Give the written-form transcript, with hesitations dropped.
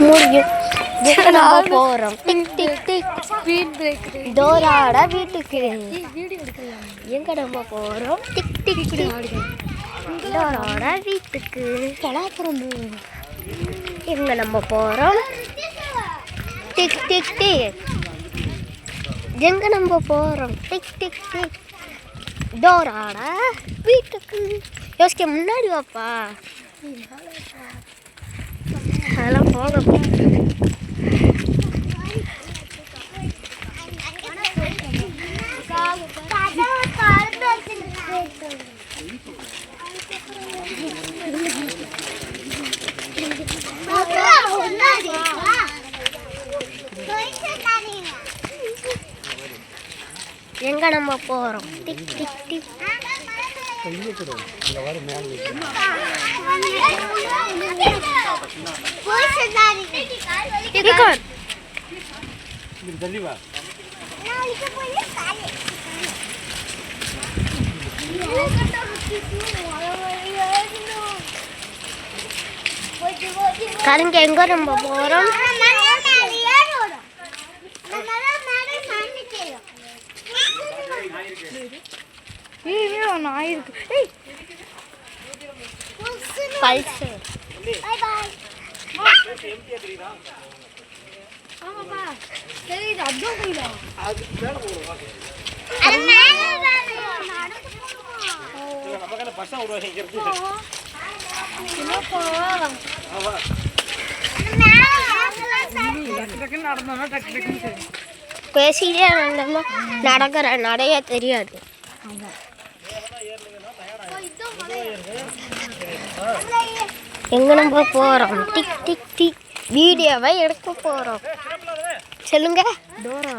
முடியும். போறோம் tick tick tick speed breaker டோராட வீட்டுக்கு. எங்க நம்ம போறோம் டிக் டிக் டிக் டோராட வீட்டுக்கு. எங்க நம்ம போறோம் டிக் டிக் டிக். எங்க நம்ம போறோம் டிக் டிக் டிக் டோராட வீட்டுக்கு. யோசிக்க முன்னாடி வாப்பா. அதெல்லாம் போக எங்க நம்ம போறோம் டிக் டிக் டிக். கருங்க எங்க நம்ம போறோம் பல்சர். பேசிட்டே நடக்கிற நடைய தெரியாது. எங்க நம்ம போறோம் டிக் டிக் டிக் வீடியோவை எடுக்க போறோம். சொல்லுங்க டோரா.